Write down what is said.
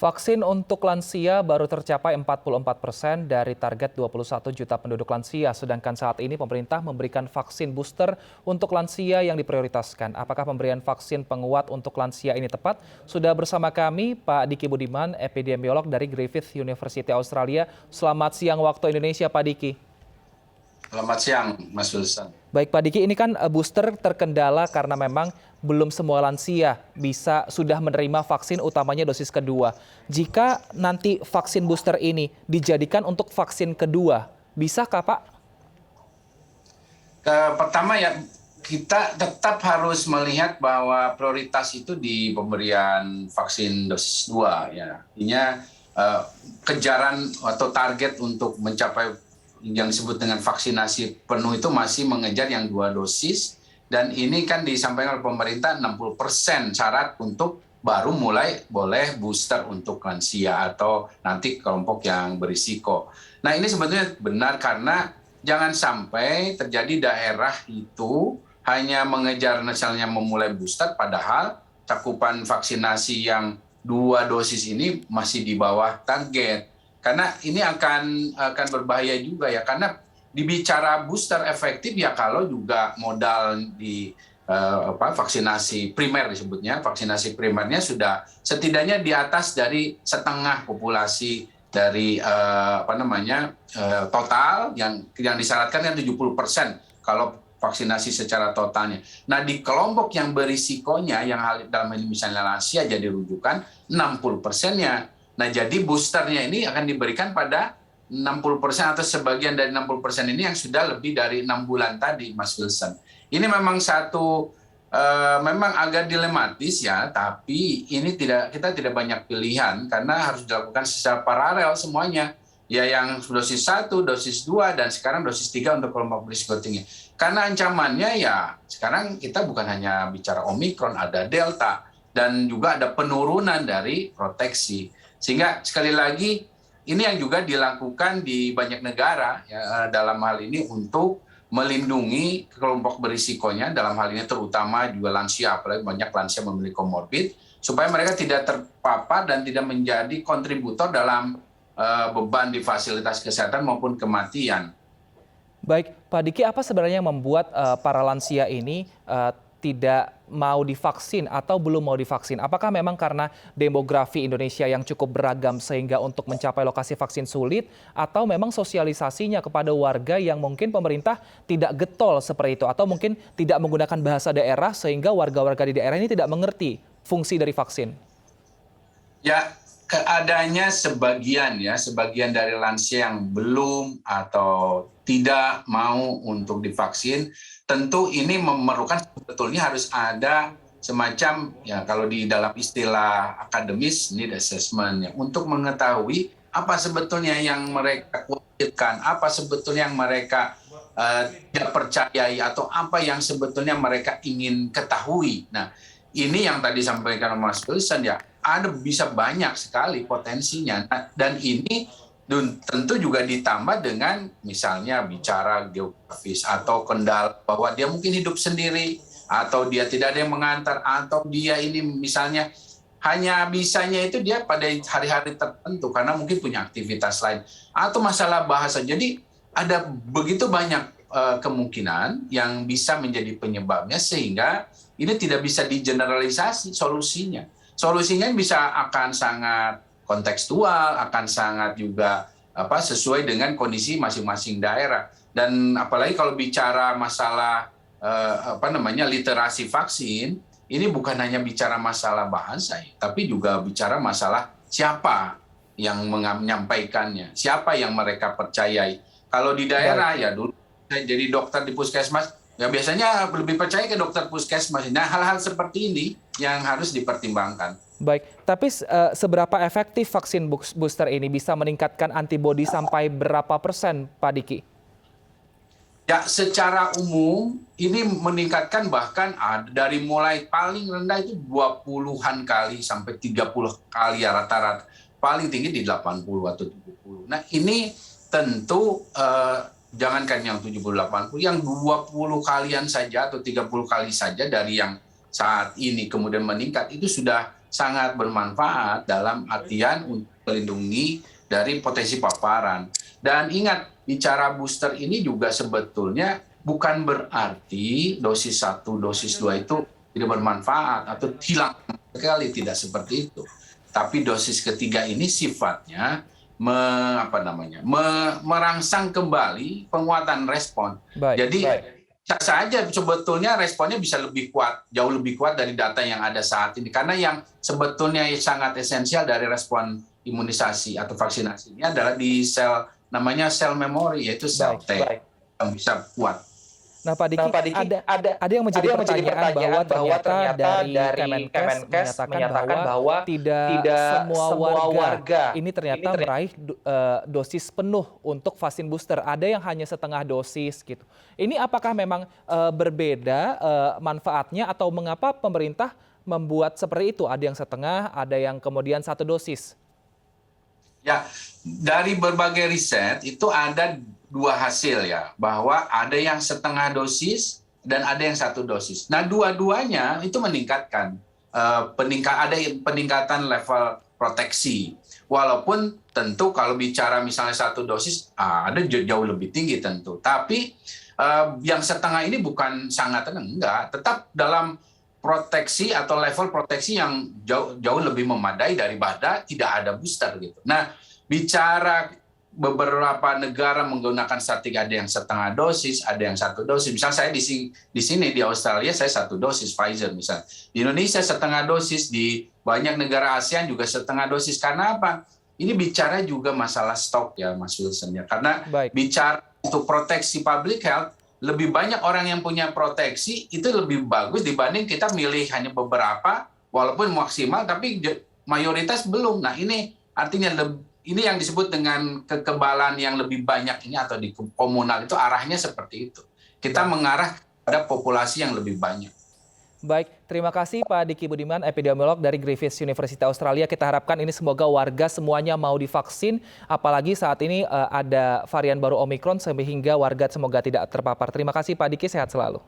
Vaksin untuk lansia baru tercapai 44% dari target 21 juta penduduk lansia, sedangkan saat ini pemerintah memberikan vaksin booster untuk lansia yang diprioritaskan. Apakah pemberian vaksin penguat untuk lansia ini tepat? Sudah bersama kami Pak Diki Budiman, epidemiolog dari Griffith University Australia. Selamat siang waktu Indonesia, Pak Diki. Selamat siang, Mas Wilson. Baik Pak Diki, ini kan booster terkendala karena memang belum semua lansia sudah menerima vaksin utamanya dosis kedua. Jika nanti vaksin booster ini dijadikan untuk vaksin kedua, bisakah Pak? Pertama ya, kita tetap harus melihat bahwa prioritas itu di pemberian vaksin dosis 2. Ya. Artinya kejaran atau target untuk mencapai yang disebut dengan vaksinasi penuh itu masih mengejar yang 2 dosis. Dan ini kan disampaikan oleh pemerintah 60% syarat untuk baru mulai boleh booster untuk lansia atau nanti kelompok yang berisiko. Nah ini sebetulnya benar karena jangan sampai terjadi daerah itu hanya mengejar misalnya memulai booster padahal cakupan vaksinasi yang 2 dosis ini masih di bawah target. Karena ini akan berbahaya juga ya, karena dibicara booster efektif ya kalau juga modal di vaksinasi primer disebutnya, vaksinasi primernya sudah setidaknya di atas dari setengah populasi dari total yang disyaratkan kan 70% kalau vaksinasi secara totalnya. Nah di kelompok yang berisikonya yang dalam hal ini misalnya lansia jadi rujukan 60%-nya. Nah, jadi boosternya ini akan diberikan pada 60% atau sebagian dari 60% ini yang sudah lebih dari 6 bulan tadi, Mas Wilson. Ini memang memang agak dilematis ya, tapi ini kita tidak banyak pilihan karena harus dilakukan secara paralel semuanya. Ya yang dosis 1, dosis 2, dan sekarang dosis 3 untuk kelompok berisiko tinggi. Karena ancamannya ya sekarang kita bukan hanya bicara Omikron, ada Delta, dan juga ada penurunan dari proteksi. Sehingga sekali lagi ini yang juga dilakukan di banyak negara ya, dalam hal ini untuk melindungi kelompok berisikonya, dalam hal ini terutama juga lansia, apalagi banyak lansia memiliki komorbid, supaya mereka tidak terpapar dan tidak menjadi kontributor dalam beban di fasilitas kesehatan maupun kematian. Baik, Pak Diki, apa sebenarnya yang membuat para lansia ini tidak mau divaksin atau belum mau divaksin? Apakah memang karena demografi Indonesia yang cukup beragam sehingga untuk mencapai lokasi vaksin sulit, atau memang sosialisasinya kepada warga yang mungkin pemerintah tidak getol seperti itu, atau mungkin tidak menggunakan bahasa daerah sehingga warga-warga di daerah ini tidak mengerti fungsi dari vaksin? Ya, keadaannya sebagian dari lansia yang belum atau tidak mau untuk divaksin, tentu ini memerlukan sebetulnya harus ada semacam ya kalau di dalam istilah akademis need assessment ya, untuk mengetahui apa sebetulnya yang mereka khawatirkan, apa sebetulnya yang mereka tidak percayai, atau apa yang sebetulnya mereka ingin ketahui. Nah, ini yang tadi sampaikan Mas Wilson ya, bisa banyak sekali potensinya. Nah, dan ini tentu juga ditambah dengan misalnya bicara geografis atau kendala bahwa dia mungkin hidup sendiri, atau dia tidak ada yang mengantar, atau dia ini misalnya hanya bisanya itu dia pada hari-hari tertentu karena mungkin punya aktivitas lain, atau masalah bahasa. Jadi ada begitu banyak kemungkinan yang bisa menjadi penyebabnya, sehingga ini tidak bisa digeneralisasi solusinya. Solusinya bisa akan sangat kontekstual, akan sangat juga sesuai dengan kondisi masing-masing daerah. Dan apalagi kalau bicara masalah literasi vaksin, ini bukan hanya bicara masalah bahasa, tapi juga bicara masalah siapa yang menyampaikannya, siapa yang mereka percayai. Kalau di daerah ya dulu saya jadi dokter di puskesmas, ya biasanya lebih percaya ke dokter puskesmas. Nah, hal-hal seperti ini yang harus dipertimbangkan. Baik, tapi seberapa efektif vaksin booster ini bisa meningkatkan antibodi sampai berapa persen, Pak Diki? Ya, secara umum ini meningkatkan bahkan dari mulai paling rendah itu 20-an kali sampai 30 kali ya rata-rata. Paling tinggi di 80 atau 70. Nah, ini tentu jangankan yang 70-80, yang 20 kalian saja atau 30 kali saja dari yang saat ini kemudian meningkat, itu sudah sangat bermanfaat dalam artian untuk melindungi dari potensi paparan. Dan ingat, bicara booster ini juga sebetulnya bukan berarti dosis 1, dosis 2 itu tidak bermanfaat atau hilang sekali, tidak seperti itu. Tapi dosis ketiga ini sifatnya merangsang kembali penguatan respon. Jadi bisa saja sebetulnya responnya bisa lebih kuat, jauh lebih kuat dari data yang ada saat ini. Karena yang sebetulnya sangat esensial dari respon imunisasi atau vaksinasi ini adalah di sel, namanya sel memori, yaitu sel T yang bisa kuat. Nah, Pak Diki, ada yang menjadi pertanyaan bahwa ternyata dari Kemenkes menyatakan bahwa tidak semua warga ini ternyata meraih dosis penuh untuk vaksin booster. Ada yang hanya setengah dosis gitu. Ini apakah memang berbeda manfaatnya atau mengapa pemerintah membuat seperti itu? Ada yang setengah, ada yang kemudian 1 dosis. Ya, dari berbagai riset itu ada 2 hasil ya, bahwa ada yang setengah dosis dan ada yang 1 dosis. Nah, dua-duanya itu meningkatkan, ada peningkatan level proteksi. Walaupun tentu kalau bicara misalnya 1 dosis, ada jauh lebih tinggi tentu. Tapi yang setengah ini bukan sangat enggak, tetap dalam proteksi atau level proteksi yang jauh lebih memadai daripada tidak ada booster gitu. Nah, bicara beberapa negara menggunakan strategi, ada yang setengah dosis, ada yang 1 dosis. Misal saya di sini di Australia saya 1 dosis Pfizer misal. Di Indonesia setengah dosis, di banyak negara ASEAN juga setengah dosis. Karena apa? Ini bicara juga masalah stok ya Mas Wilson ya. Karena bicara untuk proteksi public health, lebih banyak orang yang punya proteksi itu lebih bagus dibanding kita milih hanya beberapa walaupun maksimal tapi mayoritas belum. Nah, ini artinya ini yang disebut dengan kekebalan yang lebih banyak ini atau di komunal itu arahnya seperti itu. Kita mengarah pada populasi yang lebih banyak. Baik, terima kasih Pak Diki Budiman, epidemiolog dari Griffith University Australia. Kita harapkan ini semoga warga semuanya mau divaksin, apalagi saat ini ada varian baru Omicron sehingga warga semoga tidak terpapar. Terima kasih Pak Diki, sehat selalu.